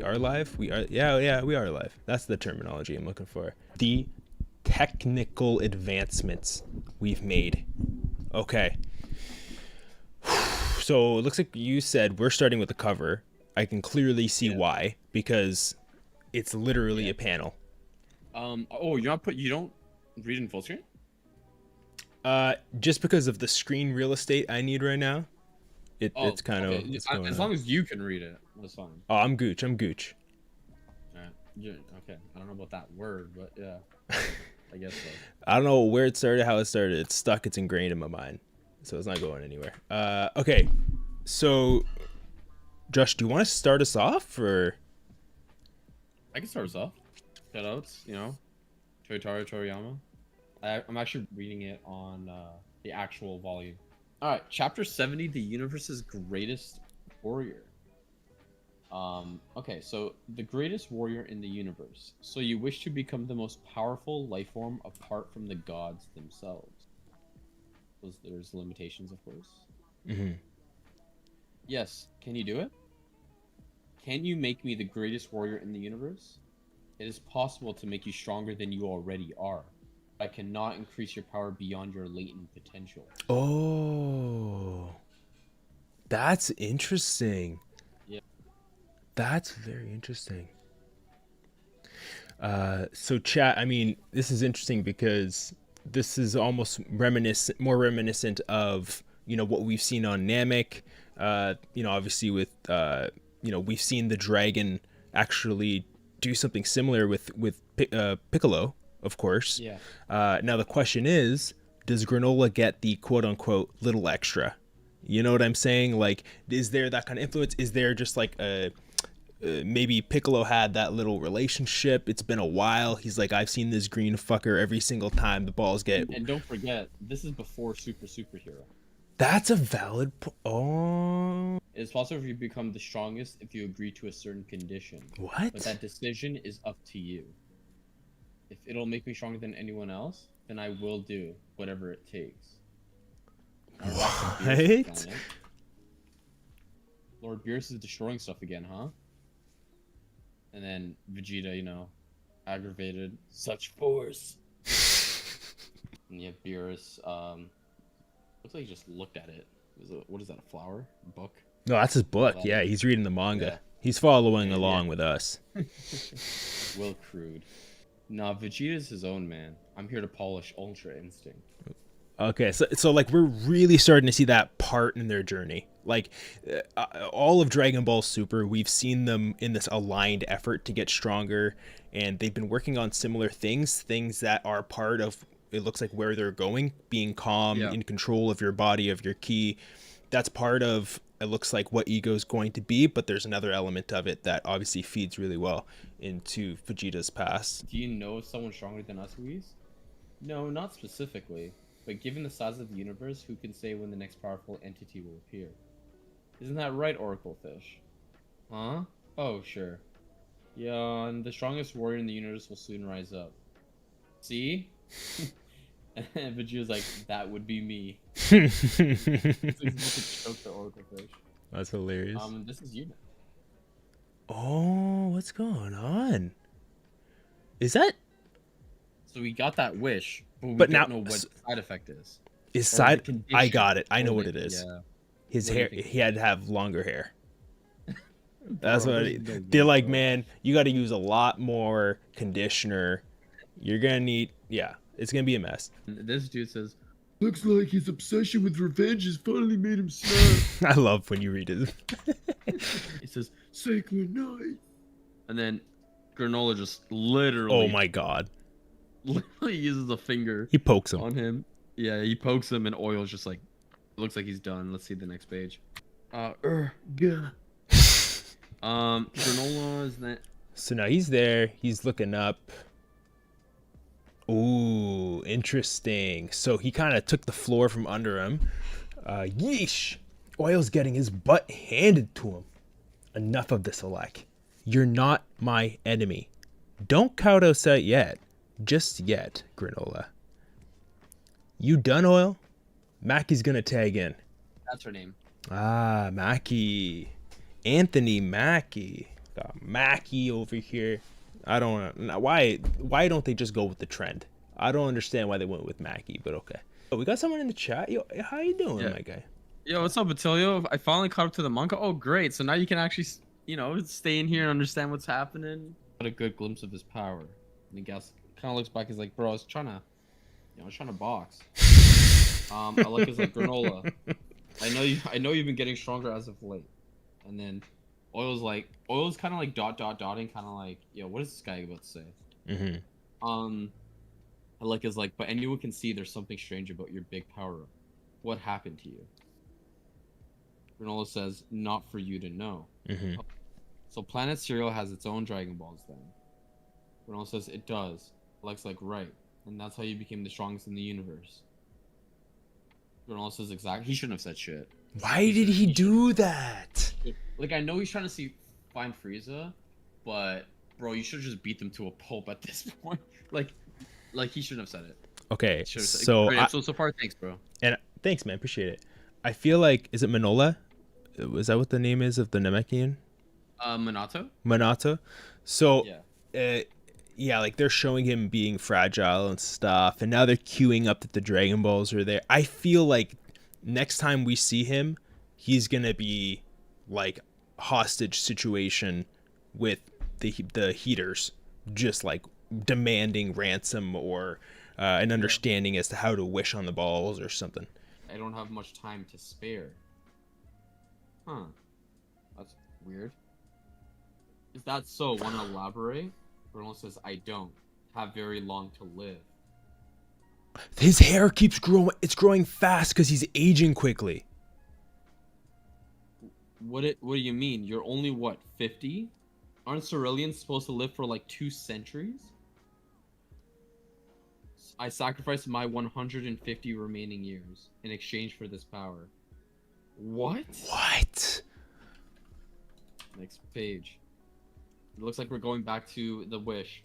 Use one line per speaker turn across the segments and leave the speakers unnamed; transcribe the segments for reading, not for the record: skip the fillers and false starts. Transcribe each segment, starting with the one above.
are live. We are, yeah, we are live. That's the terminology I'm looking for. The technical advancements we've made. Okay. So it looks like you said we're starting with the cover. I can clearly see why, because it's literally a panel.
Oh, you don't read in full screen?
Just because of the screen real estate I need right now, it's kind of
okay.
what's going
As
on.
long as you can read it, that's fine.
Oh, I'm gooch. I'm gooch.
Alright. Okay. I don't know about that word, but yeah. I guess so.
I don't know where it started, how it started. It's stuck. It's ingrained in my mind, so it's not going anywhere. Okay. So, Josh, do you want to start us off, or?
I can start us off. Shoutouts, Toyotaro Toriyama. I'm actually reading it on the actual volume. Alright, chapter 70, the universe's greatest warrior. Okay, so the greatest warrior in the universe. So you wish to become the most powerful life form apart from the gods themselves. There's limitations, of course.
Mm-hmm.
Yes, can you do it? Can you make me the greatest warrior in the universe? It is possible to make you stronger than you already are. I cannot increase your power beyond your latent potential.
Oh, that's interesting.
Yeah.
That's very interesting. So chat, I mean, this is interesting because this is almost more reminiscent of, what we've seen on Namek. Obviously with, we've seen the dragon actually do something similar with Piccolo, of course.
Yeah.
Now the question is, does Granolah get the quote unquote little extra? You know what I'm saying? Like, is there that kind of influence? Is there just like maybe Piccolo had that little relationship? It's been a while. He's like, I've seen this green fucker every single time the balls get.
And don't forget, this is before superhero.
That's a valid. Oh.
It's possible if you become the strongest if you agree to a certain condition.
What?
But that decision is up to you. If it'll make me stronger than anyone else, then I will do whatever it takes.
What?
Lord Beerus is destroying stuff again, huh? And then Vegeta, aggravated. Such force. And you have Beerus, looks like he just looked at it. What is that, a flower? A book?
No, that's his book. Yeah, he's reading the manga. Yeah. He's following along with us.
Well crude. Nah, Vegeta's his own man. I'm here to polish Ultra Instinct.
Okay, so like we're really starting to see that part in their journey. Like all of Dragon Ball Super, we've seen them in this aligned effort to get stronger, and they've been working on similar things that are part of, it looks like, where they're going, being calm, in control of your body, of your ki. That's part of, it looks like, what Ego's going to be, but there's another element of it that obviously feeds really well into Vegeta's past.
Do you know someone stronger than us, Luis? No, not specifically. But given the size of the universe, who can say when the next powerful entity will appear? Isn't that right, Oracle Fish? Huh? Oh, sure. Yeah, and the strongest warrior in the universe will soon rise up. See? And Vegeta's like, that would be me. Choke the Oracle Fish.
That's hilarious.
This is you now.
Oh, what's going on? Is that...
So we got that wish, but we don't know what side effect is.
Is side... I got it. I know what it is. Yeah. His hair... He had to have longer hair. That's what they're like, man, you got to use a lot more conditioner. You're going to need... Yeah, it's going to be a mess.
This dude says,
looks like his obsession with revenge has finally made him snap.
I love when you read it.
It says,
Sacred Night.
And then Granolah just literally...
Oh my god.
Literally uses a finger.
He pokes him.
On him. Yeah, he pokes him and oil's just like... Looks like he's done. Let's see the next page.
Granolah
is that...
So now he's there. He's looking up. Ooh, interesting. So he kind of took the floor from under him. Yeesh. Oil's getting his butt handed to him. Enough of this, Alec. You're not my enemy. Don't count us out yet. Just yet, Granolah. You done, Oil? Mackie's gonna tag in.
That's her name.
Ah, Mackie. Anthony Mackie. got Mackie over here. I don't know why don't they just go with the trend? I don't understand why they went with Mackie, but okay. Oh, we got someone in the chat. Yo, how you doing, my guy?
Yo, what's up, Attilio? I finally caught up to the manga. Oh, great. So now you can actually, stay in here and understand what's happening.
Got a good glimpse of his power. And he kind of looks back. He's like, bro, I was trying to box. I like his like granola. I know you've been getting stronger as of late. And then Oil's kind of like dotting, kind of like, yo, what is this guy about to say?
Mm-hmm.
I like his like, but anyone can see there's something strange about your big power up. What happened to you? Granolah says, not for you to know.
Mm-hmm.
So Planet Cereal has its own Dragon Balls then. Granolah says, it does. Alex like, right. And that's how you became the strongest in the universe. Granolah says, exactly. He shouldn't have said shit.
Why did he do that?
Like, I know he's trying to find Frieza, but bro, you should have just beat them to a pulp at this point. Like he shouldn't have said it.
Okay,
so far, thanks, bro.
And thanks, man. Appreciate it. I feel like, is it Manola? Was that what the name is of the Namekian? Minato. So, yeah, like they're showing him being fragile and stuff, and now they're queuing up that the Dragon Balls are there. I feel like next time we see him, he's gonna be like hostage situation with the heaters, just like demanding ransom or an understanding as to how to wish on the balls or something.
I don't have much time to spare. Huh. That's weird. Is that so? Want to elaborate? Granolah says, I don't. Have very long to live.
His hair keeps growing. It's growing fast because he's aging quickly.
What do you mean? You're only, what, 50? Aren't Ceruleans supposed to live for like 2 centuries? I sacrificed my 150 remaining years in exchange for this power. What?
What?
Next page. It looks like we're going back to the wish.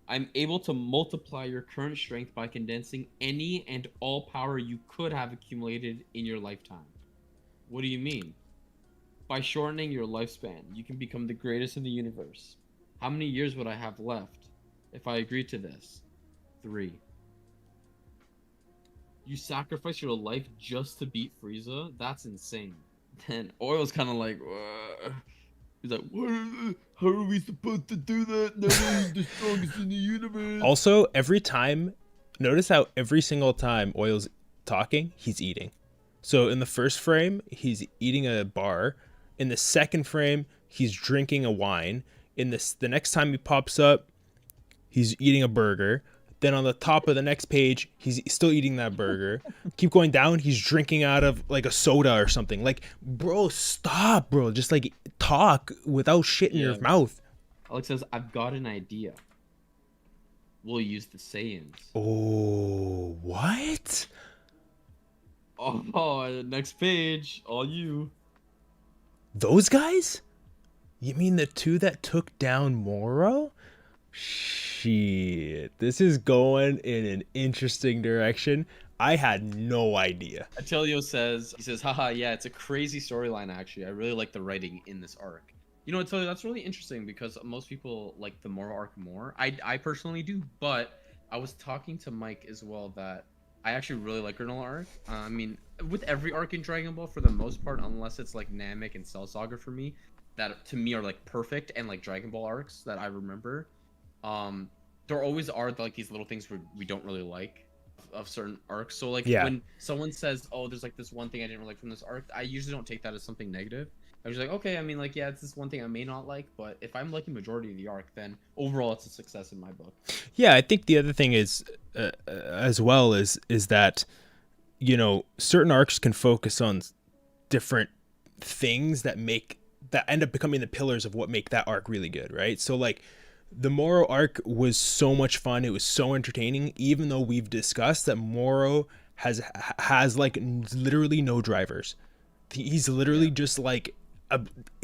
I'm able to multiply your current strength by condensing any and all power you could have accumulated in your lifetime. What do you mean? By shortening your lifespan, you can become the greatest in the universe. How many years would I have left if I agreed to this? 3. You sacrifice your life just to beat Frieza? That's insane. Then Oil's kind of like, he's like,
how are we supposed to do that? No one's the strongest in the universe.
Also, every time, notice how every single time Oil's talking, he's eating. So in the first frame, he's eating a bar. In the second frame, he's drinking a wine. In the next time he pops up, he's eating a burger. Then on the top of the next page, he's still eating that burger. Keep going down, he's drinking out of like a soda or something. Like, bro, stop, bro. Just like talk without shit in your mouth.
Alex says, I've got an idea. We'll use the Saiyans.
Oh, what?
Oh, next page. All you.
Those guys? You mean the 2 that took down Moro? Shit, this is going in an interesting direction. I had no idea.
Attilio says, haha, yeah, it's a crazy storyline actually. I really like the writing in this arc. You know, Attilio, that's really interesting because most people like the Moro arc more. I personally do, but I was talking to Mike as well that I actually really like Granolah Arc. I mean, with every arc in Dragon Ball for the most part, unless it's like Namek and Cell Saga for me, that to me are like perfect and like Dragon Ball arcs that I remember. There always are like these little things we don't really like of certain arcs. So like when someone says, oh, there's like this one thing I didn't really like from this arc, I usually don't take that as something negative. I was like, okay, I mean, like, yeah, it's this one thing I may not like, but if I'm liking majority of the arc, then overall it's a success in my book.
Yeah, I think the other thing is as well is that, you know, certain arcs can focus on different things that end up becoming the pillars of what make that arc really good, right? So like the Moro arc was so much fun. It was so entertaining, even though we've discussed that Moro has like literally no drivers. He's literally just like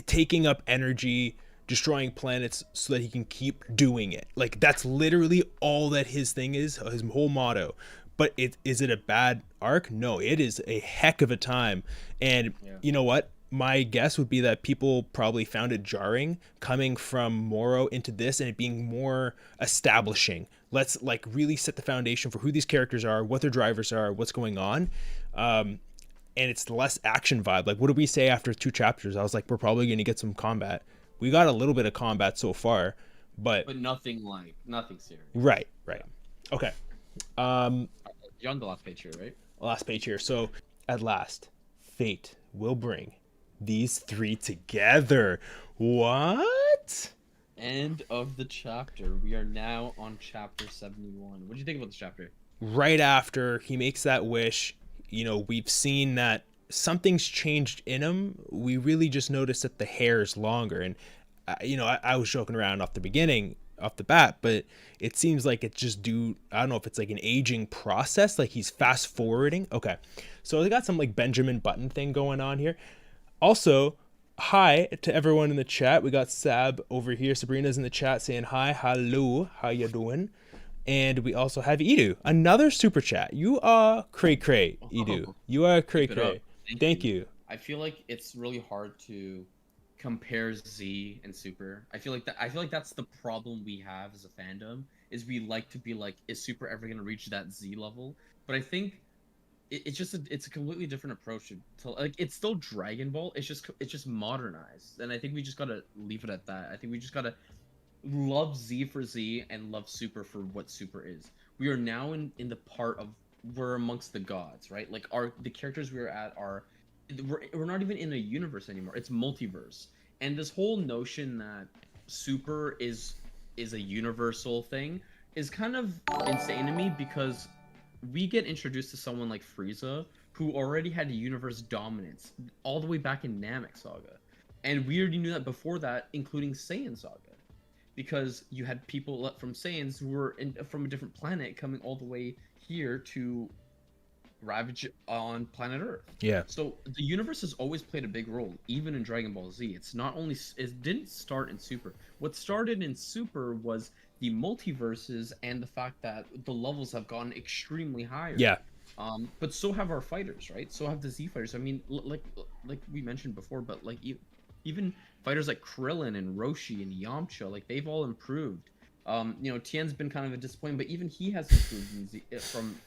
taking up energy, destroying planets so that he can keep doing it. Like that's literally all that his thing is, his whole motto. But is it a bad arc? No, it is a heck of a time. And you know what? my guess would be that people probably found it jarring coming from Moro into this and it being more establishing. Let's like really set the foundation for who these characters are, what their drivers are, what's going on. And it's less action vibe. Like, what did we say after 2 chapters? I was like, we're probably going to get some combat. We got a little bit of combat so far, but
nothing serious.
Right. Okay.
You're on the last page here, right?
Last page here. So at last, fate will bring these 3 together. What?
End of the chapter. We are now on chapter 71. What do you think about this chapter?
Right after he makes that wish, you know, we've seen that something's changed in him. We really just noticed that the hair is longer. And, you know, I was joking around off the bat, but it seems like it's just I don't know if it's like an aging process, like he's fast forwarding. Okay. So they got some like Benjamin Button thing going on here. Also, hi to everyone in the chat. We got Sab over here. Sabrina's in the chat saying hi, hello, how you doing? And we also have Edu, another super chat. You are cray cray, Edu. You are cray cray. Thank you.
I feel like it's really hard to compare Z and Super. I feel like that's the problem we have as a fandom, is we like to be like, is Super ever gonna reach that Z level? But I think it's a completely different approach to like, it's still Dragon Ball. It's just modernized, and I think we just gotta leave it at that. I think we just gotta love Z for Z and love Super for what Super is. We are now in the part of, we're amongst the gods, right? Like the characters we're at are, we're not even in a universe anymore. It's multiverse. And this whole notion that Super is a universal thing is kind of insane to me, because we get introduced to someone like Frieza, who already had a universe dominance all the way back in Namek Saga. And we already knew that before that, including Saiyan Saga. Because you had people from Saiyans who were from a different planet coming all the way here to ravage on planet Earth.
Yeah.
So the universe has always played a big role, even in Dragon Ball Z. It didn't start in Super. What started in Super was the multiverses and the fact that the levels have gone extremely higher.
Yeah.
But so have our fighters, right? So have the Z fighters. I mean, like we mentioned before, but like even fighters like Krillin and Roshi and Yamcha, like they've all improved. You know, Tien's been kind of a disappointment, but even he has improved in Z,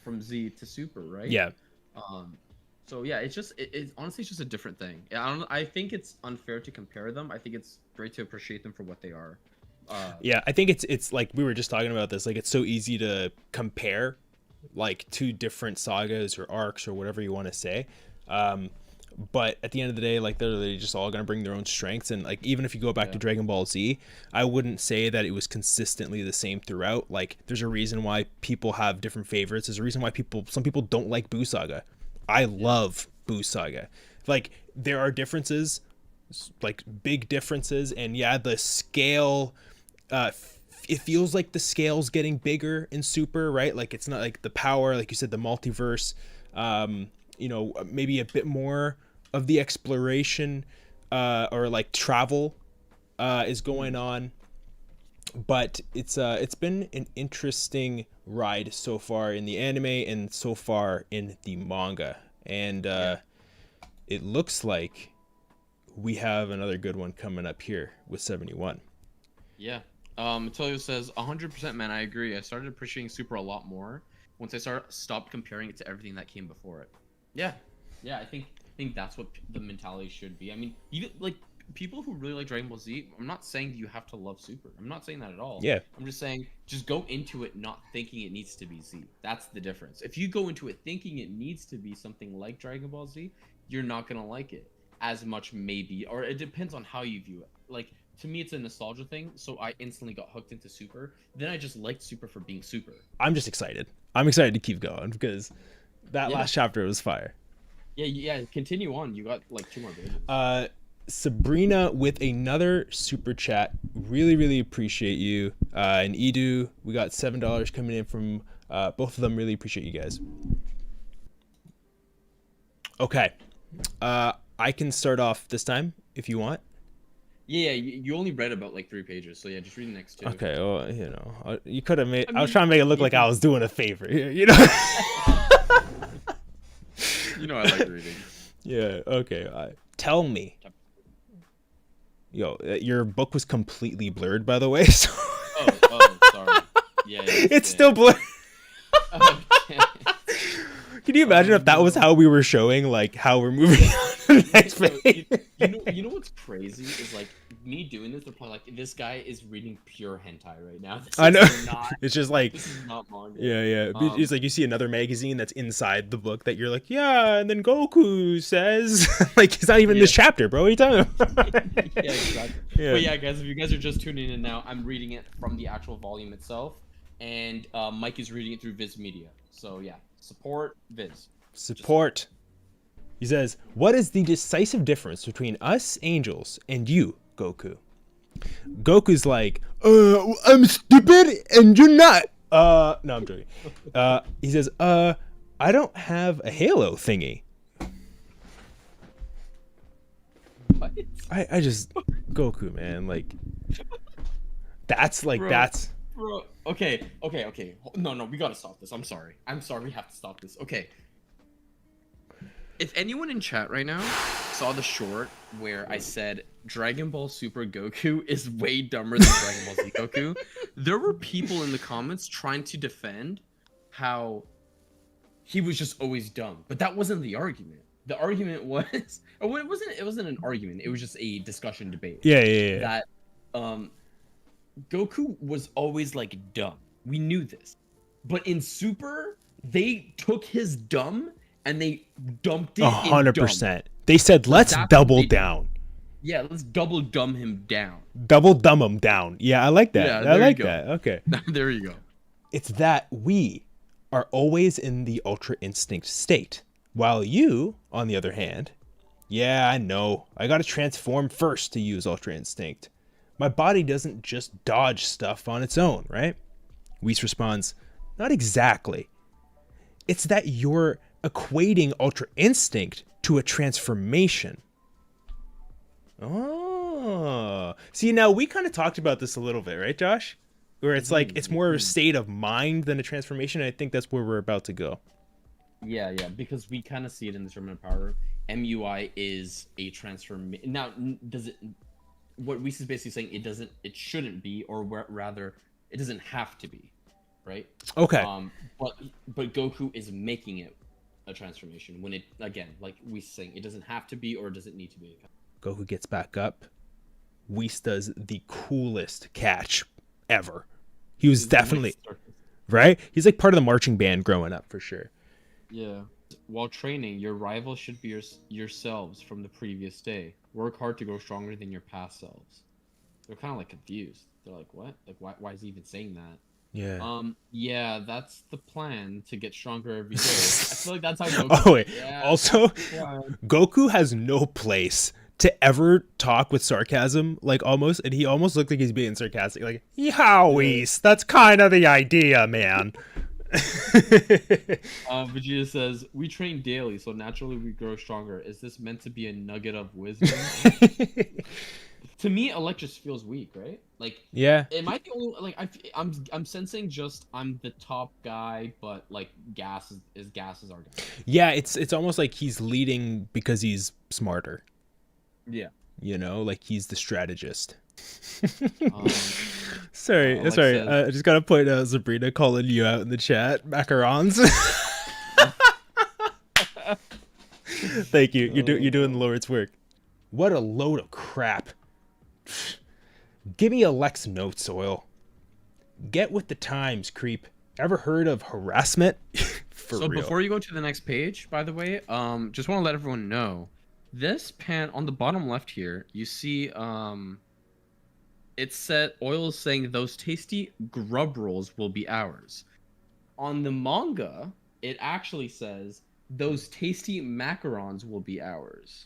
from Z to Super, right?
Yeah.
So yeah, it's honestly, it's just a different thing. I think it's unfair to compare them. I think it's great to appreciate them for what they are.
Yeah, I think it's like we were just talking about this. Like, it's so easy to compare like 2 different sagas or arcs or whatever you want to say. But at the end of the day, like, they're just all gonna bring their own strengths. And like, even if you go back to Dragon Ball Z, I wouldn't say that it was consistently the same throughout. Like, there's a reason why people have different favorites. There's a reason why some people don't like Buu Saga. I love Buu Saga. Like, there are differences, like big differences, and yeah, the scale, it feels like the scale's getting bigger in Super, right? Like, it's not like the power, like you said, the multiverse, you know, maybe a bit more of the exploration or like travel is going on. But it's been an interesting ride so far in the anime and so far in the manga. And it looks like we have another good one coming up here with 71.
Yeah. Matelio says, 100% man, I agree. I started appreciating Super a lot more once I stopped comparing it to everything that came before it. Yeah. Yeah, I think that's what the mentality should be. I mean, even like people who really like Dragon Ball Z, I'm not saying you have to love Super. I'm not saying that at all.
Yeah.
I'm just saying just go into it not thinking it needs to be Z. That's the difference. If you go into it thinking it needs to be something like Dragon Ball Z, you're not going to like it as much, maybe, or it depends on how you view it. Like, to me, it's a nostalgia thing, so I instantly got hooked into Super. Then I just liked Super for being Super.
I'm just excited. I'm excited to keep going because that last chapter was fire.
Yeah, continue on. You got like 2 more pages.
Sabrina with another super chat. Really appreciate you. And Edu, we got $7 coming in from both of them. Really appreciate you guys. Okay. I can start off this time if you want.
Yeah, you only read about like 3 pages, so yeah, just read the next 2.
Okay, well, you know, you could have made. I was trying to make it look like I was doing a favor here, you know.
You know, I like reading.
Yeah. Okay. tell me. Yo, your book was completely blurred, by the way. So
Sorry. Yeah,
it's still blurred.
Oh, damn it.
Can you imagine if that was how we were showing, like, how we're moving on to the next
So,
page?
you know what's crazy is like me doing this. They're probably like, this guy is reading pure hentai right now. This
I know.
is not,
It's just like,
this is not manga.
yeah. It's like you see another magazine that's inside the book that you're like, yeah, and then Goku says, like, he's not even in this chapter, bro. What are you talking about?
Yeah, exactly.
Yeah.
But yeah, guys, if you guys are just tuning in now, I'm reading it from the actual volume itself, and Mike is reading it through Viz Media. So yeah, support Viz.
Support. He says, what is the decisive difference between us angels and you, Goku? Goku's like, I'm stupid and you're not. No, I'm joking. He says, I don't have a halo thingy.
What?
I just, Goku, man, like, that's like,
Bro.
that's.
Bro, okay. No, we gotta stop this. I'm sorry, we have to stop this. Okay.
If anyone in chat right now saw the short where I said Dragon Ball Super Goku is way dumber than Dragon Ball Z Goku, there were people in the comments trying to defend how he was just always dumb. But that wasn't the argument. The argument was, oh, it wasn't an argument. It was just a discussion debate.
Yeah.
That Goku was always like dumb. We knew this. But in Super, they took his dumb and they dumped it
100%. They said, let's double down.
Yeah, let's double dumb him down.
Double dumb him down. Yeah, I like that.
Yeah,
I
there
like
you go.
that. Okay.
There you go.
It's that we are always in the Ultra Instinct state, while you, on the other hand, yeah, I know, I gotta transform first to use Ultra Instinct. My body doesn't just dodge stuff on its own, right? Whis responds, not exactly. It's that you're equating Ultra Instinct to a transformation. Oh. See, now we kind of talked about this a little bit, right, Josh? Where it's like, it's more of a state of mind than a transformation. And I think that's where we're about to go.
Yeah, because we kind of see it in the Tournament of Power. MUI is a transformation. Now, does it? What Whis is basically saying, it shouldn't be, or rather, it doesn't have to be, right?
Okay.
But Goku is making it a transformation when it, again, like Whis is saying, it doesn't have to be, or does it need to be?
Goku gets back up. Whis does the coolest catch ever. He was definitely, right? He's like part of the marching band growing up for sure.
Yeah. While training, your rivals should be yourselves from the previous day. Work hard to grow stronger than your past selves. They're kind of like confused. They're like, what? Like, why is he even saying that?
Yeah.
Yeah, that's the plan, to get stronger every day. I feel like that's how Goku.
Oh wait.
Yeah,
Also,
yeah.
Goku has no place to ever talk with sarcasm, like almost, and he almost looked like he's being sarcastic, like, yeah, Whis, that's kind of the idea, man.
Vegeta says, we train daily, so naturally we grow stronger. Is this meant to be a nugget of wisdom? To me, Electrus feels weak, right? Like,
Yeah.
am I the only, like, I'm sensing just I'm the top guy, but like Gas is our guy.
Yeah, it's almost like he's leading because he's smarter.
Yeah.
You know, like he's the strategist.
Sorry,
Sorry. I just gotta point out Sabrina calling you out in the chat. Macarons. Thank you. You're doing the Lord's work. What a load of crap. Give me a Lex Notes, Oil. Get with the times, creep. Ever heard of harassment?
So
real.
Before you go to the next page, by the way, just want to let everyone know, this pan on the bottom left here, you see, it said Oil is saying those tasty grub rolls will be ours. On the manga, it actually says those tasty macarons will be ours.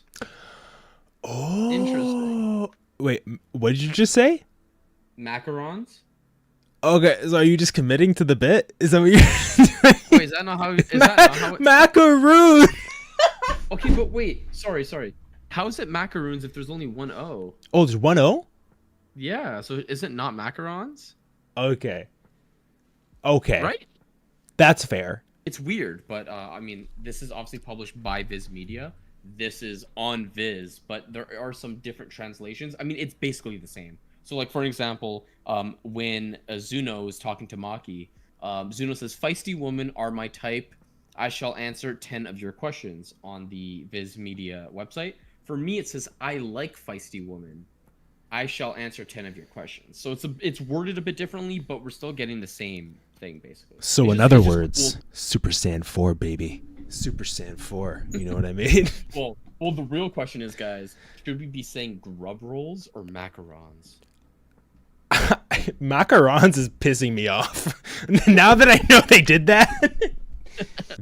Oh,
Interesting.
Wait, what did you just say?
Macarons?
Okay, so are you just committing to the bit? Is that what you're doing?
Wait, is that not how? Is that not how?
Macaroon.
Okay, but wait, sorry. How is it macaroons if there's only one O?
Oh, there's one O?
Yeah, so is it not macarons?
Okay.
Right?
That's fair.
It's weird, but I mean, this is obviously published by Viz Media.
this is on Viz, but there are some different translations. I mean, it's basically the same. So, like for example, when Zuno is talking to Maki, Zuno says, "Feisty women are my type. I shall answer 10 of your questions" on the Viz Media website. For me, it says, "I like feisty women. I shall answer 10 of your questions." So it's worded a bit differently, but we're still getting the same thing basically.
So in other words, cool. Super Saiyan 4, baby. Super Saiyan 4. You know what I mean?
Well, the real question is, guys, should we be saying grub rolls or macarons?
Macarons is pissing me off. Now that I know they did that.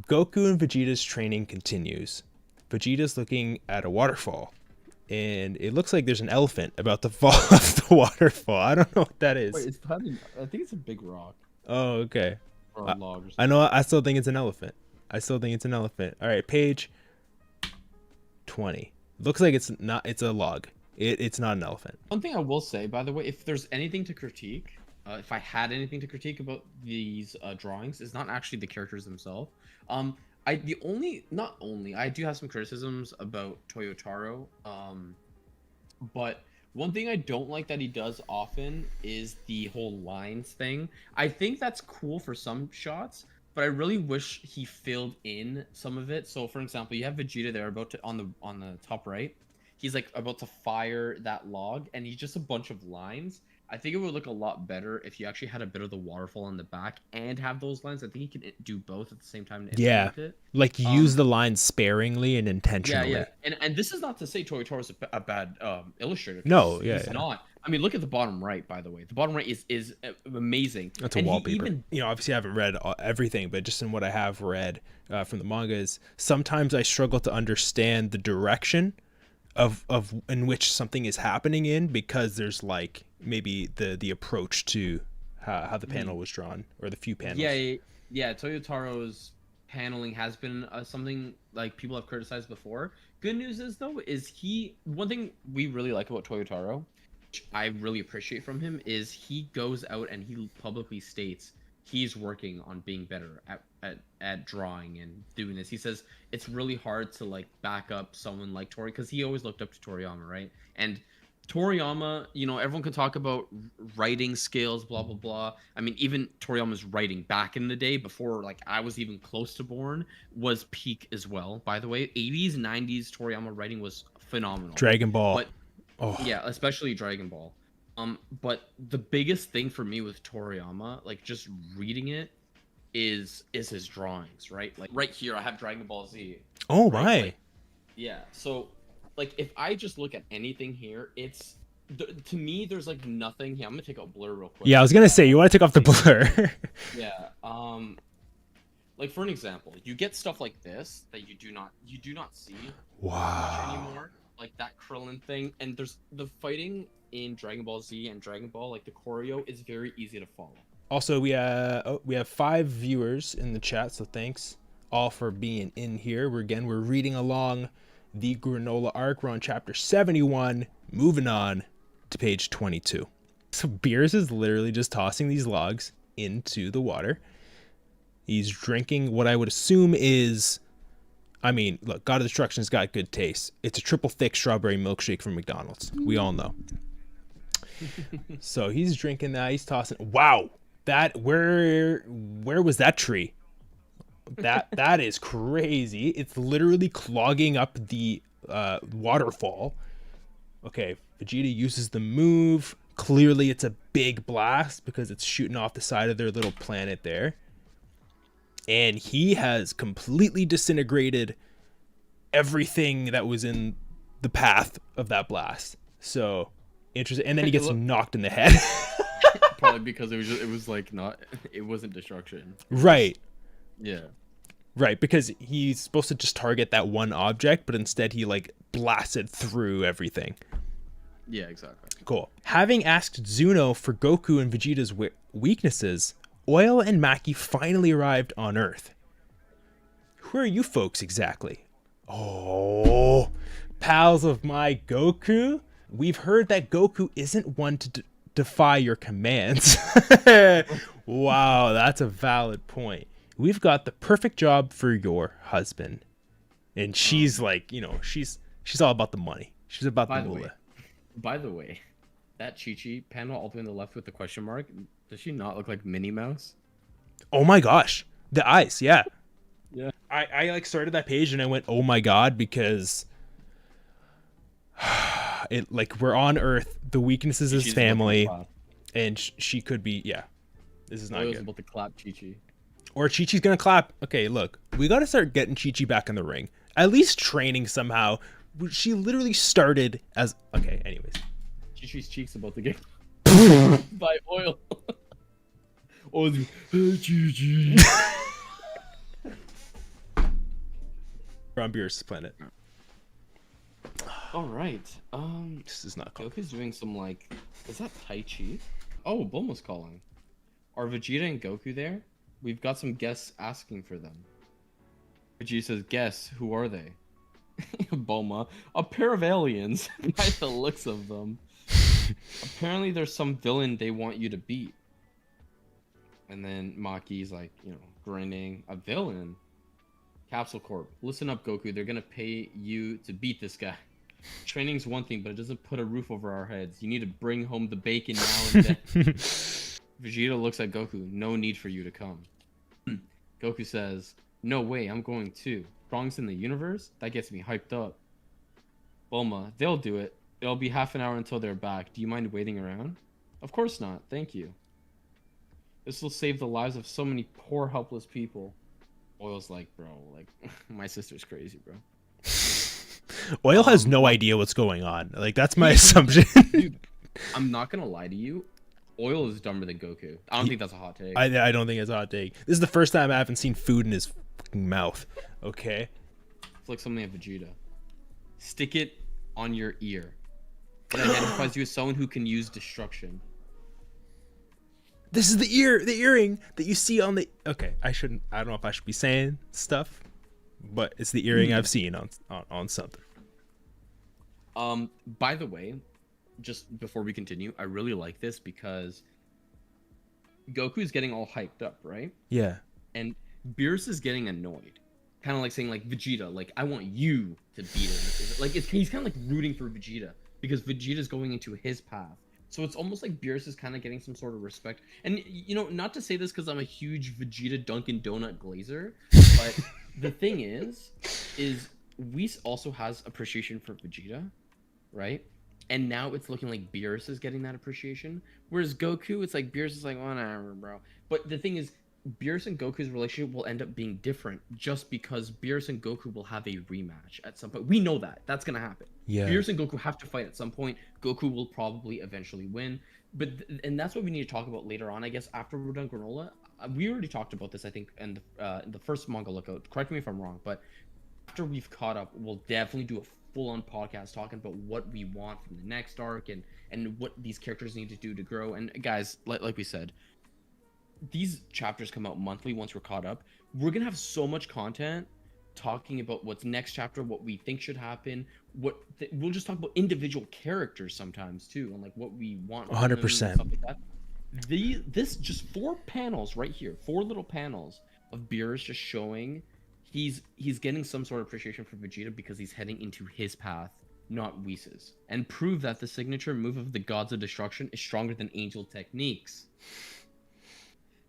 Goku and Vegeta's training continues. Vegeta's looking at a waterfall, and it looks like there's an elephant about to fall off the waterfall. I don't know what that is.
Wait, I think it's a big rock.
Oh, okay.
Or a log or something.
I know. I still think it's an elephant. All right, page 20. Looks like it's not. It's a log. It's not an elephant.
One thing I will say, by the way, if there's anything to critique, if I had anything to critique about these drawings, is not actually the characters themselves. I do have some criticisms about Toyotaro. But one thing I don't like that he does often is the whole lines thing. I think that's cool for some shots, but I really wish he filled in some of it. So, for example, you have Vegeta there about to on the top right. He's like about to fire that log, and he's just a bunch of lines. I think it would look a lot better if you actually had a bit of the waterfall on the back and have those lines. I think you can do both at the same time. And
yeah, it. Like use the lines sparingly and intentionally.
Yeah. And this is not to say Toyotoro's a bad illustrator.
No,
he's not. I mean, look at the bottom right, by the way. The bottom right is amazing.
That's a wallpaper. Obviously I haven't read everything, but just in what I have read from the mangas, sometimes I struggle to understand the direction of in which something is happening in, because there's like maybe the approach to how the panel was drawn, or the few panels.
Yeah. Toyotaro's paneling has been something like people have criticized before. Good news is though, one thing we really like about Toyotaro, which I really appreciate from him, is he goes out and he publicly states he's working on being better at drawing and doing this. He says it's really hard to like back up someone like Tori, because he always looked up to Toriyama, right? And Toriyama, everyone can talk about writing skills, blah blah blah. I mean, even Toriyama's writing back in the day, before like I was even close to born, was peak as well. By the way, 80s, 90s Toriyama writing was phenomenal.
Dragon Ball.
But yeah, especially Dragon Ball. But the biggest thing for me with Toriyama, like just reading it, is his drawings, right? Like right here, I have Dragon Ball Z.
Oh,
right?
my.
Like, yeah. So, like, if I just look at anything here, it's to me, there's like nothing here. I'm gonna take out blur real quick.
Yeah, I was gonna say, you want to take off the blur.
Yeah. Like for an example, you get stuff like this that you do not see much anymore, like that Krillin thing, and there's the fighting in Dragon Ball Z and Dragon Ball, like the choreo is very easy to follow.
Also, we have 5 viewers in the chat, so thanks all for being in here. We're reading along the Granolah Arc. We're on chapter 71, moving on to page 22. So Beers is literally just tossing these logs into the water. He's drinking what I would assume is, I mean, look, God of Destruction's got good taste. It's a triple thick strawberry milkshake from McDonald's. We all know. So he's drinking that. He's tossing. Wow, where was that tree? That is crazy. It's literally clogging up the waterfall. Okay, Vegeta uses the move. Clearly, it's a big blast because it's shooting off the side of their little planet there. And he has completely disintegrated everything that was in the path of that blast. So interesting. And then he gets knocked in the head.
Probably because it wasn't destruction.
Right.
Yeah.
Right, because he's supposed to just target that one object, but instead he like blasted through everything.
Yeah, exactly.
Cool. Having asked Zuno for Goku and Vegeta's weaknesses, Oil and Maki finally arrived on Earth. Who are you folks exactly? Oh, pals of my Goku? We've heard that Goku isn't one to defy your commands. Wow, that's a valid point. We've got the perfect job for your husband. and she's like, she's all about the money. She's about
By
the
the way,
moolah.
By the way, that Chi-Chi panel all the way on the left with the question mark, does she not look like Minnie Mouse?
Oh my gosh, the eyes, yeah.
Yeah.
I like started that page and I went, oh my god, because it like we're on Earth. The weakness is his
She's
family,
about to
and she could be, yeah. This is
clap.
not
Oil's
good.
about to clap Chi-Chi.
Or Chi-Chi's gonna clap. Okay, look, we got to start getting Chi-Chi back in the ring. At least training somehow. She literally started as okay. Anyways,
Chi-Chi's cheeks about to get by Oil. Oil's hey, Chi-Chi.
we're on Beerus' planet.
All right.
This is not cool.
Goku's doing some like, is that Tai Chi? Oh, Bulma's calling. Are Vegeta and Goku there? We've got some guests asking for them. Vegeta says, "Guess who are they?" Bulma, a pair of aliens. By the looks of them. Apparently, there's some villain they want you to beat. And then Maki's like, grinning. A villain. Capsule Corp, listen up, Goku. They're gonna pay you to beat this guy. Training's one thing, but it doesn't put a roof over our heads. You need to bring home the bacon now and then. Vegeta looks at Goku. No need for you to come. Goku says, no way, I'm going too. Strongest in the universe? That gets me hyped up. Bulma, they'll do it. It'll be half an hour until they're back. Do you mind waiting around? Of course not. Thank you. This will save the lives of so many poor, helpless people. Oil's like, bro, like, my sister's crazy, bro.
Oil has no idea what's going on. Like, that's my assumption.
Dude, I'm not gonna lie to you. Oil is dumber than Goku. I don't think that's a hot take.
I don't think it's a hot take. This is the first time I haven't seen food in his fucking mouth. Okay.
It's like something at Vegeta. Stick it on your ear. It identifies you as someone who can use destruction.
This is the earring that you see on the. Okay, I don't know if I should be saying stuff, but it's the earring I've seen on something.
By the way, just before we continue, I really like this because Goku's getting all hyped up, right?
Yeah.
And Beerus is getting annoyed. Kind of like saying, like, Vegeta, like, I want you to beat him. Like, he's kind of like rooting for Vegeta because Vegeta's going into his path. So it's almost like Beerus is kind of getting some sort of respect. And, not to say this because I'm a huge Vegeta Dunkin' Donut glazer, but the thing is Whis also has appreciation for Vegeta, right? And now it's looking like Beerus is getting that appreciation. Whereas Goku, it's like Beerus is like, whatever, bro. But the thing is, Beerus and Goku's relationship will end up being different just because Beerus and Goku will have a rematch at some point. We know that. That's going to happen.
Yeah.
Beerus and Goku have to fight at some point. Goku will probably eventually win. And that's what we need to talk about later on, I guess, after we're done Granolah. We already talked about this, I think, in the first Manga Lookout. Correct me if I'm wrong, but after we've caught up, we'll definitely do a full-on podcast talking about what we want from the next arc and what these characters need to do to grow. And guys, like we said, these chapters come out monthly once we're caught up. We're gonna have so much content talking about what's next chapter, what we think should happen, we'll just talk about individual characters sometimes too, and like what we want.
100%.
Like that. This just 4 panels right here, 4 little panels of Beerus just showing he's getting some sort of appreciation for Vegeta because he's heading into his path, not Whis', and prove that the signature move of the Gods of Destruction is stronger than Angel techniques.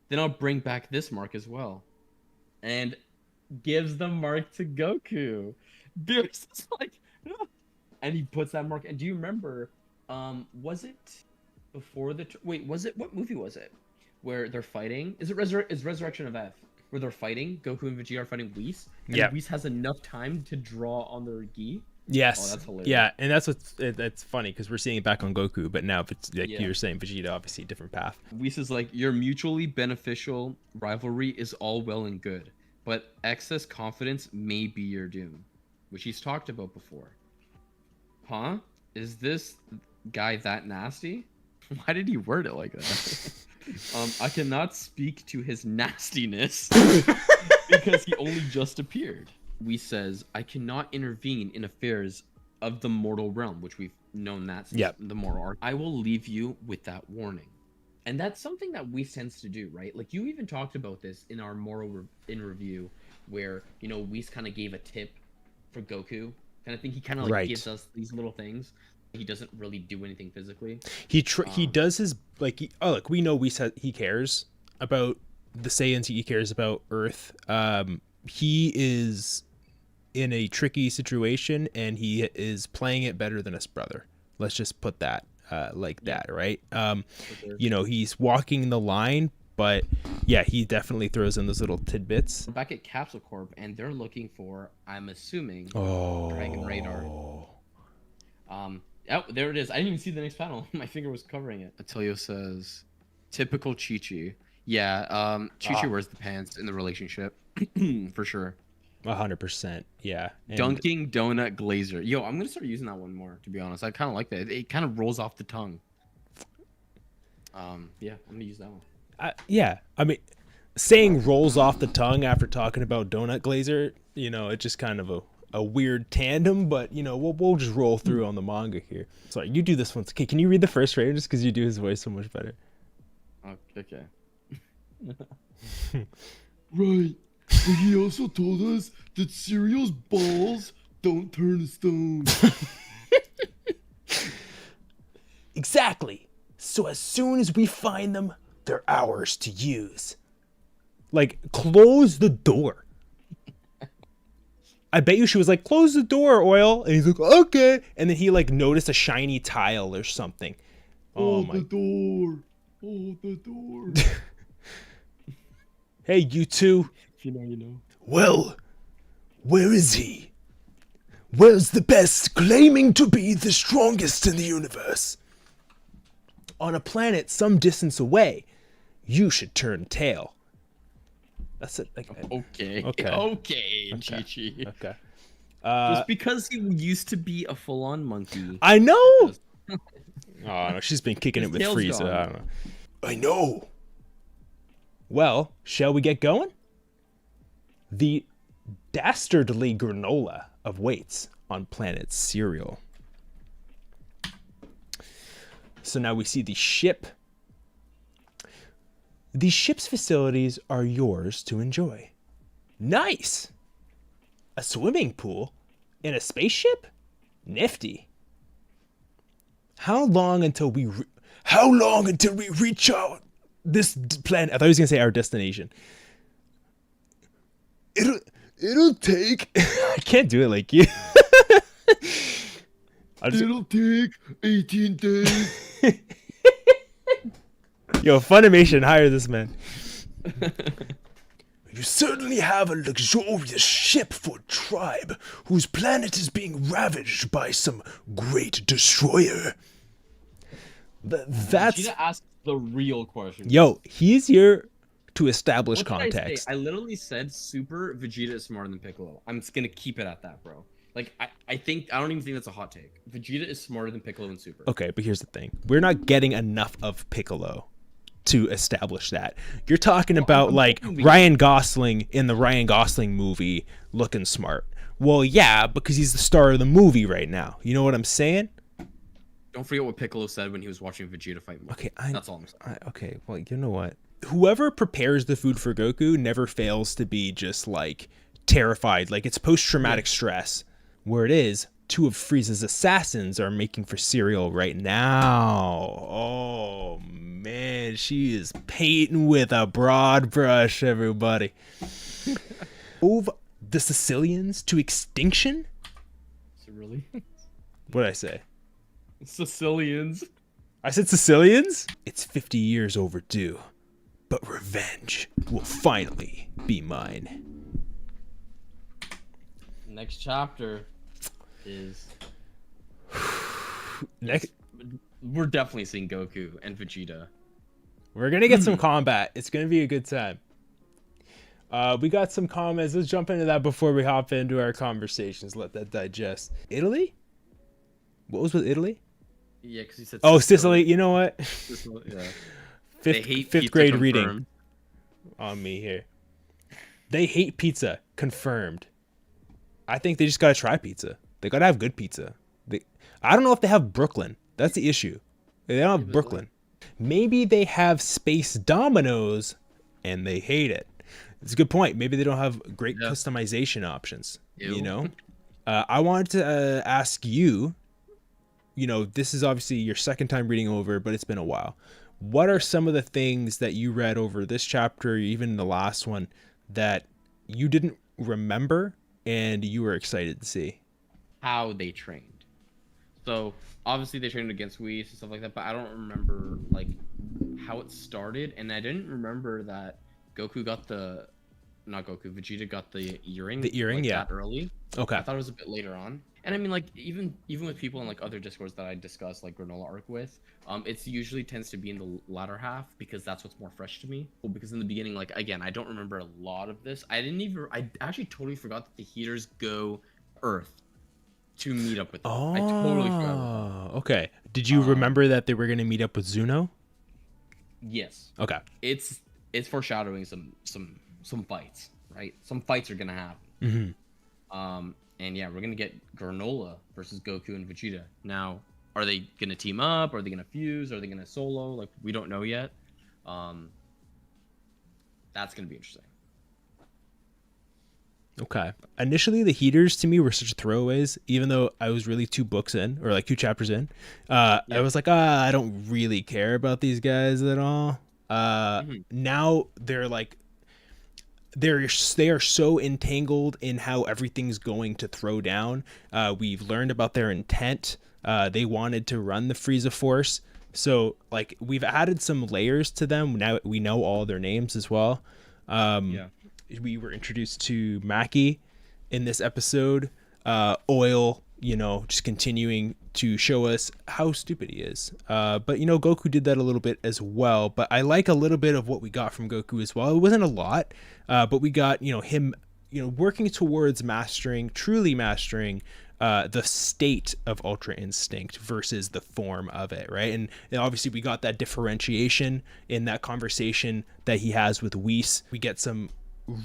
Then I'll bring back this mark as well. And gives the mark to Goku. Beerus is like, and he puts that mark. And do you remember, was it before what movie was it? Where they're fighting? Is it Resurrection of F? Where they're fighting, Goku and Vegeta are fighting Whis. And
yeah.
Whis has enough time to draw on their gi.
Yes.
Oh, that's hilarious.
Yeah, and that's funny because we're seeing it back on Goku, but now if it's like you were saying, Vegeta obviously a different path.
Whis is like, your mutually beneficial rivalry is all well and good, but excess confidence may be your doom, which he's talked about before. Huh? Is this guy that nasty? Why did he word it like that? I cannot speak to his nastiness because he only just appeared. Whis says, I cannot intervene in affairs of the mortal realm, which we've known that since the mortal arc. I will leave you with that warning. And that's something that Whis tends to do, right? Like, you even talked about this in our moral in review, where, Whis kind of gave a tip for Goku kind of thing. He kind of like
Right.
gives us these little things. He doesn't really do anything physically.
He does his like look, we know we said he cares about the Saiyans, he cares about Earth. He is in a tricky situation and he is playing it better than his brother. Let's just put that that, right?
Sure.
You know, he's walking the line, but yeah, he definitely throws in those little tidbits.
We're back at Capsule Corp, and they're looking for, I'm assuming,
Oh.
Dragon Radar. Oh, there it is. I didn't even see the next panel. My finger was covering it.
Attilio says, typical Chi-Chi. Yeah, Chi-Chi wears the pants in the relationship. For sure.
100%. Yeah. And
Dunking Donut Glazer. Yo, I'm going to start using that one more, to be honest. I kind of like that. It kind of rolls off the tongue.
Yeah, I'm gonna use that one.
yeah, I mean, saying rolls off the tongue after talking about donut glazer, you know, it's just kind of a weird tandem, but you know, we'll just roll through on the manga here. Sorry, you do this one. Okay, can you read the first frame just because you do his voice so much better?
Okay.
Right. But he also told us that cereal's balls don't turn to stone.
Exactly. So as soon as we find them, they're ours to use. Like, close the door. I bet you she was like, close the door, Oil. And he's like, okay. And then he like noticed a shiny tile or something. Oh
Hold
my.
the door. Hold the door.
Hey, you two.
If you know, you know.
Well, where is he? Where's the best, claiming to be the strongest in the universe? On a planet some distance away, you should turn tail. That's it.
Okay.
Okay.
Chi-Chi.
Okay.
Just because he used to be a full-on monkey.
I know. Oh no, she's been kicking
His
it with
tail's
Frieza.
gone.
I don't know. I know. Well, shall we get going? The dastardly granola awaits on planet Cereal. So now we see the ship. The ship's facilities are yours to enjoy. Nice! A swimming pool in a spaceship? Nifty. How long until we reach out this planet? I thought he was gonna say our destination. It'll take. I can't do it like you.
It'll take 18 days.
Yo, Funimation, hire this man. You certainly have a luxurious ship for a tribe whose planet is being ravaged by some great destroyer. That's
Vegeta asked the real question.
yo. He's here to establish
What did
context.
I say? I literally said Super Vegeta is smarter than Piccolo. I'm just gonna keep it at that, bro. Like I don't even think that's a hot take. Vegeta is smarter than Piccolo and Super.
Okay, but here's the thing: we're not getting enough of Piccolo to establish that. You're talking about like Ryan Gosling in the Ryan Gosling movie looking smart. Well, yeah, because he's the star of the movie right now. You know what I'm saying?
Don't forget what Piccolo said when he was watching Vegeta fight.
Okay,
That's all I'm saying.
okay, well, you know what? Whoever prepares the food for Goku never fails to be just like terrified. Like it's post-traumatic stress. Where it is, two of Frieza's assassins are making for cereal right now. Oh man, she is painting with a broad brush, everybody. Move the Sicilians to extinction?
Is it really?
What did I say?
Sicilians.
I said Sicilians? It's 50 years overdue, but revenge will finally be mine.
Next chapter is
Next,
we're definitely seeing Goku and Vegeta.
we're gonna get some combat. It's gonna be a good time. We got some comments. Let's jump into that before we hop into our conversations. Let that digest. Italy? What was with Italy?
Yeah, because he said.
Oh, Sicily. You know what?
Yeah.
They hate
Fifth
pizza
grade reading
confirmed.
on me here. They hate pizza. Confirmed. I think they just gotta try pizza. They gotta have good pizza. I don't know if they have Brooklyn. That's the issue. They don't have Brooklyn. Maybe they have Space Dominoes and they hate it. It's a good point. Maybe they don't have great customization options. You
Ew.
know? I wanted to ask you, this is obviously your second time reading over, but it's been a while. What are some of the things that you read over this chapter, or even the last one, that you didn't remember and you were excited to see?
How they trained. So obviously they trained against Whis and stuff like that, but I don't remember like how it started, and I didn't remember that Goku got the not Goku, Vegeta got the earring.
The earring,
like,
yeah.
that early.
Okay.
I thought it was a bit later on. And I mean, like even with people in like other discords that I discuss like Granolah Arc with, it's usually tends to be in the latter half because that's what's more fresh to me. Well, because in the beginning, like again, I don't remember a lot of this. I actually totally forgot that the heaters go Earth to meet up with them.
Oh,
I totally forgot about that.
okay. Did you remember that they were going to meet up with Zuno?
Yes.
Okay.
It's foreshadowing some fights, right? Some fights are gonna happen. And yeah, we're gonna get Granolah versus Goku and Vegeta. Now, are they gonna team up? Are they gonna fuse? Are they gonna solo? Like, we don't know yet. That's gonna be interesting.
Okay. Initially, the heaters to me were such throwaways, even though I was really 2 books in, or like 2 chapters in. I was like, I don't really care about these guys at all. Now they're like, they are so entangled in how everything's going to throw down. We've learned about their intent. They wanted to run the Frieza Force. So like we've added some layers to them. Now we know all their names as well. We were introduced to Maki in this episode. Oil, just continuing to show us how stupid he is. But Goku did that a little bit as well. But I like a little bit of what we got from Goku as well. It wasn't a lot, but we got him working towards truly mastering the state of Ultra Instinct versus the form of it, right? And obviously we got that differentiation in that conversation that he has with Whis. We get some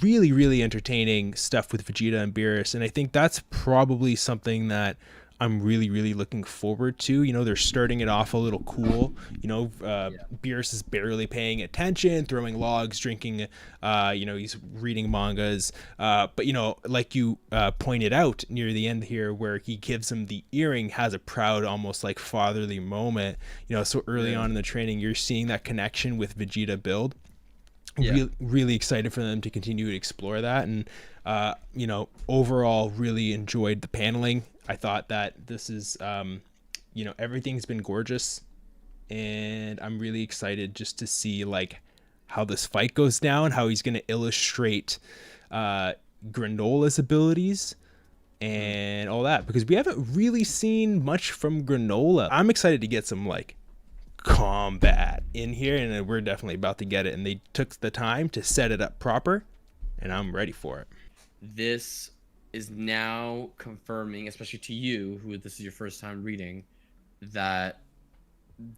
really, really entertaining stuff with Vegeta and Beerus, and I think that's probably something that I'm really, really looking forward to. They're starting it off a little cool. Beerus is barely paying attention, throwing logs, drinking, he's reading mangas. But, like you pointed out near the end here, where he gives him the earring, has a proud, almost like fatherly moment. So early on in the training, you're seeing that connection with Vegeta build. Really excited for them to continue to explore that. And, overall, really enjoyed the paneling. I thought that this is, everything's been gorgeous, and I'm really excited just to see like how this fight goes down, how he's going to illustrate Granolah's abilities and all that, because we haven't really seen much from Granolah. I'm excited to get some like combat in here, and we're definitely about to get it, and they took the time to set it up proper, and I'm ready for it.
This is now confirming, especially to you, who this is your first time reading, that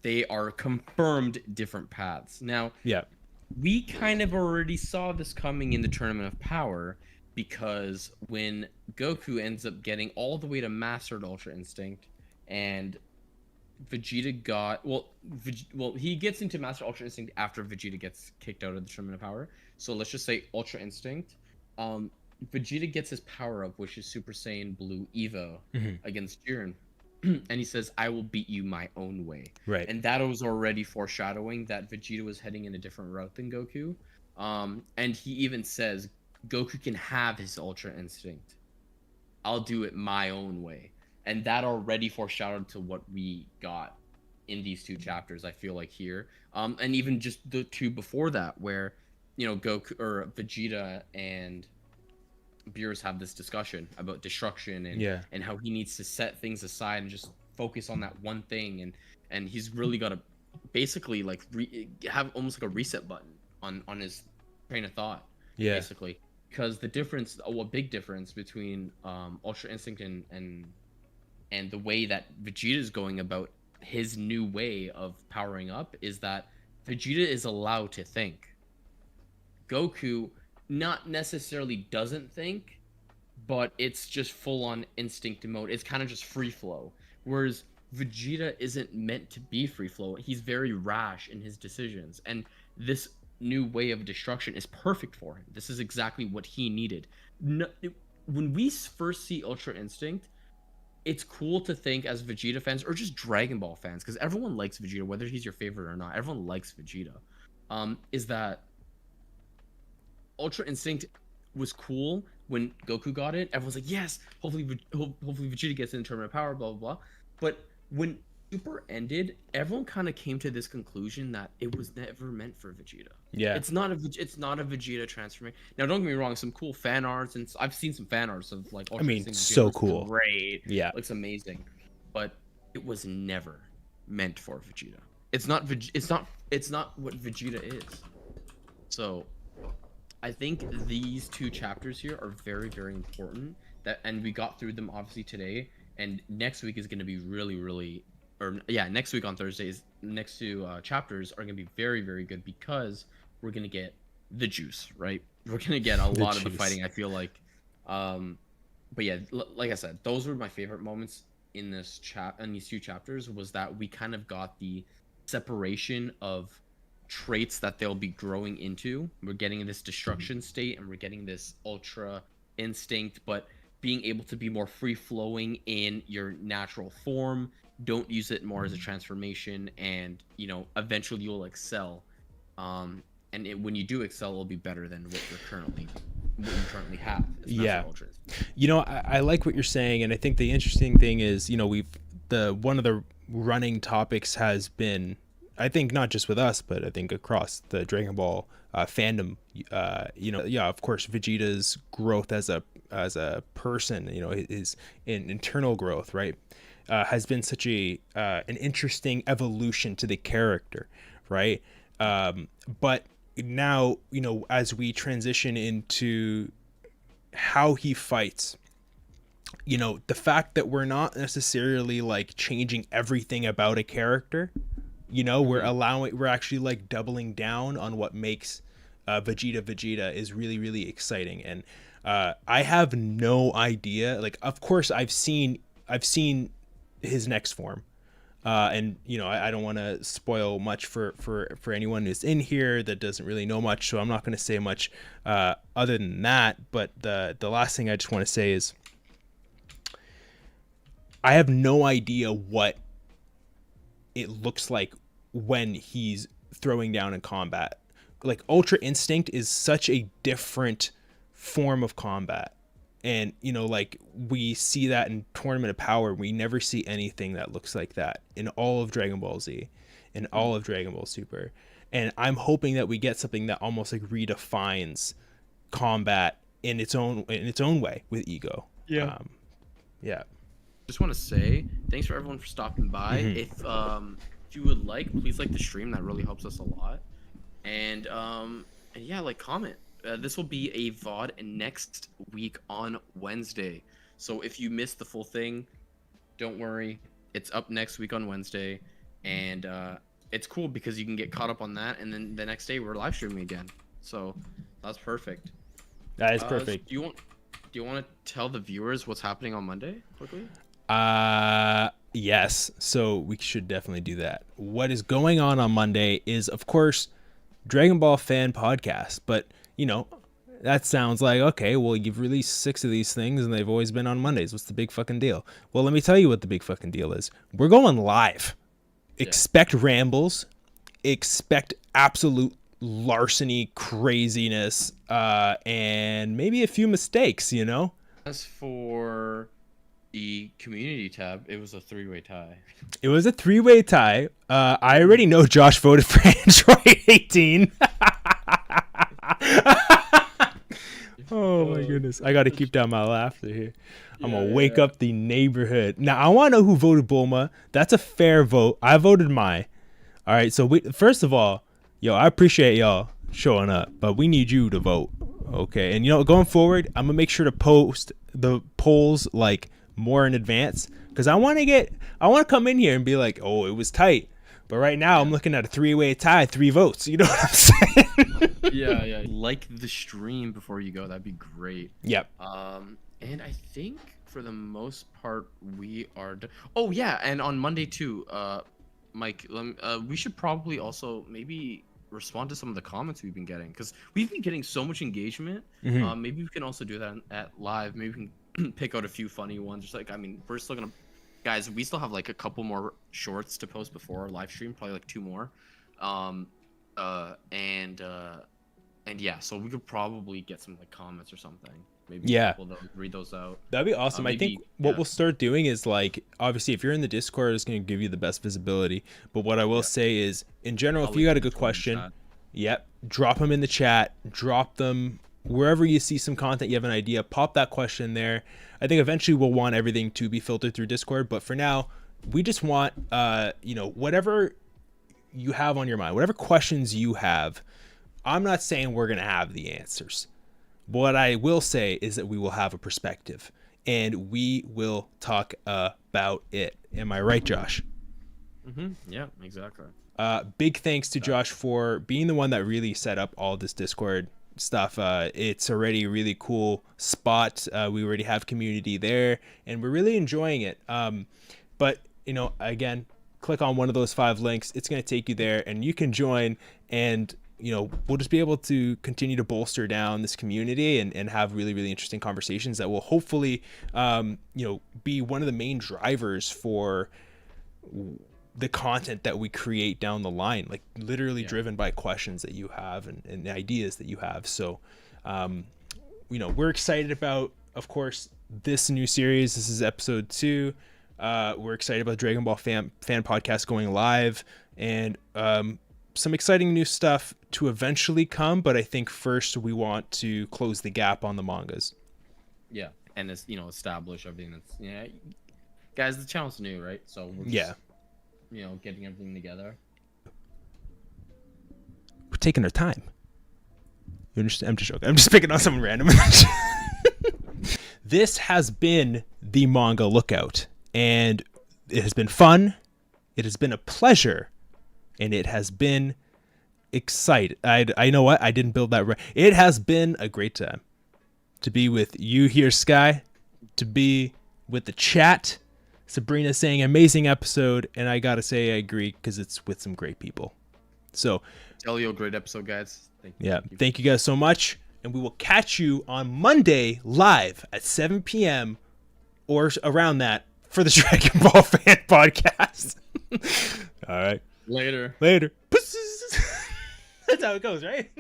they are confirmed different paths. Now, we kind of already saw this coming in the Tournament of Power, because when Goku ends up getting all the way to Mastered Ultra Instinct, and Vegeta got he gets into Master Ultra Instinct after Vegeta gets kicked out of the Tournament of Power. So let's just say Ultra Instinct. Vegeta gets his power up, which is Super Saiyan Blue Evo against Jiren, and he says, "I will beat you my own way."
Right.
And that was already foreshadowing that Vegeta was heading in a different route than Goku. And he even says, "Goku can have his Ultra Instinct. I'll do it my own way." And that already foreshadowed to what we got in these 2 chapters, I feel like here. And even just the 2 before that, where, Goku or Vegeta and Beerus have this discussion about destruction and how he needs to set things aside and just focus on that one thing. And he's really got to basically like have almost like a reset button on his train of thought, basically. Because the difference, a big difference between Ultra Instinct and the way that Vegeta is going about his new way of powering up is that Vegeta is allowed to think. Goku not necessarily doesn't think, but it's just full-on instinct mode. It's kind of just free flow. Whereas Vegeta isn't meant to be free flow. He's very rash in his decisions. And this new way of destruction is perfect for him. This is exactly what he needed. when we first see Ultra Instinct, it's cool to think as Vegeta fans or just Dragon Ball fans, because everyone likes Vegeta, whether he's your favorite or not. Everyone likes Vegeta. Is that Ultra Instinct was cool when Goku got it. Everyone's like, yes, hopefully Vegeta gets intermittent power, blah blah blah. But when Super ended, everyone kind of came to this conclusion that it was never meant for Vegeta.
Yeah.
It's not a Vegeta transformation. Now, don't get me wrong, some cool fan arts, and I've seen some fan arts of like. Ultra Instinct
so
Vegeta.
cool.
It's great.
Yeah.
Looks amazing, but it was never meant for Vegeta. It's not what Vegeta is. So, I think these 2 chapters here are very, very important. And we got through them obviously today. And next week is going to be really, next week on Thursdays, next 2 chapters are going to be very, very good because we're going to get the juice, right? We're going to get a lot of the fighting, I feel like. But yeah, like I said, those were my favorite moments in these 2 chapters, was that we kind of got the separation of traits that they'll be growing into. We're getting this destruction state and we're getting this Ultra Instinct, but being able to be more free flowing in your natural form. Don't use it more as a transformation, and eventually you'll excel. And when you do excel, it'll be better than what you currently have.
Yeah. I like what you're saying, and I think the interesting thing is, one of the running topics has been, I think not just with us, but I think across the Dragon Ball fandom, of course, Vegeta's growth as a person, his internal growth, right, has been such an interesting evolution to the character, right? But now, as we transition into how he fights, the fact that we're not necessarily like changing everything about a character. We're actually like doubling down on what makes Vegeta is really, really exciting. And I have no idea. Like, of course, I've seen his next form, and I don't want to spoil much for anyone who's in here that doesn't really know much. So I'm not going to say much other than that. But the last thing I just want to say is I have no idea what it looks like when he's throwing down in combat. Like, Ultra Instinct is such a different form of combat, and like, we see that in Tournament of Power. We never see anything that looks like that in all of Dragon Ball Z, in all of Dragon Ball Super. And I'm hoping that we get something that almost like redefines combat in its own way with Ego. Yeah.
Just want to say thanks for everyone for stopping by. If you would like, please like the stream. That really helps us a lot. And yeah, like, comment. This will be a VOD next week on Wednesday. So if you missed the full thing, don't worry. It's up next week on Wednesday. And it's cool because you can get caught up on that. And then the next day we're live streaming again. So that's perfect.
That is perfect.
Do you want to tell the viewers what's happening on Monday quickly?
Yes. So we should definitely do that. What is going on Monday is, of course, Dragon Ball fan podcast, but that sounds like, okay, well, you've released 6 of these things and they've always been on Mondays. What's the big fucking deal? Well, let me tell you what the big fucking deal is. We're going live. Yeah. Expect rambles, expect absolute larceny, craziness, and maybe a few mistakes,
As for the community tab, it was a 3-way tie.
It was a 3-way tie. I already know Josh voted for Android 18. Oh my goodness. I got to keep down my laughter here. I'm going to wake up the neighborhood. Now, I want to know who voted Bulma. That's a fair vote. I voted Mai. All right. So first of all, I appreciate y'all showing up, but we need you to vote. Okay. And going forward, I'm going to make sure to post the polls like more in advance, because I want to come in here and be like, oh, it was tight. But right now I'm looking at a 3-way tie, 3 votes. You know what I'm saying?
Yeah. Like the stream before you go. That'd be great.
Yep.
And I think for the most part we are oh yeah, and on Monday too, Mike, we should probably also maybe respond to some of the comments we've been getting, because we've been getting so much engagement.
Mhm.
Maybe we can also do that at live. Maybe we can pick out a few funny ones. Just like, I mean, we're still gonna, guys, we still have like a couple more shorts to post before our live stream, probably like 2 more. And yeah, so we could probably get some like comments or something. Maybe
Yeah.
we'll read those out.
That'd be awesome. I think
maybe-
what
yeah.
we'll start doing is like, obviously, if you're in the Discord, it's going to give you the best visibility. But what I will say is, in general, if
I'll
you
leave
got a
it in
good
the
question,
chat.
yep, drop them in the chat. Drop them wherever you see some content, you have an idea. Pop that question there. I think eventually we'll want everything to be filtered through Discord. But for now, we just want, whatever you have on your mind, whatever questions you have. I'm not saying we're going to have the answers. What I will say is that we will have a perspective and we will talk about it. Am I right, Josh?
Yeah, exactly.
Big thanks to Josh for being the one that really set up all this Discord stuff. It's already a really cool spot. We already have community there and we're really enjoying it. But, again, click on one of those 5 links. It's going to take you there and you can join, and we'll just be able to continue to bolster down this community and have really, really interesting conversations that will hopefully, be one of the main drivers for the content that we create down the line, like literally driven by questions that you have and ideas that you have. So, we're excited about, of course, this new series. This is episode 2. We're excited about Dragon Ball fan podcast going live, and some exciting new stuff to eventually come, but I think first we want to close the gap on the mangas.
Yeah, and it's establish everything that's guys, the channel's new, right? So we're just, getting everything together.
We're taking our time. You understand? I'm just joking. I'm just picking on someone random. This has been the Manga Lookout, and it has been fun. It has been a pleasure. And it has been exciting. I know what? I didn't build that right. It has been a great time to be with you here, Sky, to be with the chat. Sabrina saying amazing episode. And I got to say I agree because it's with some great people. So,
Tell you a great episode, guys. Thank you.
Thank you guys so much. And we will catch you on Monday live at 7 p.m. or around that for the Dragon Ball fan podcast. All right.
Later.
That's how it goes, right?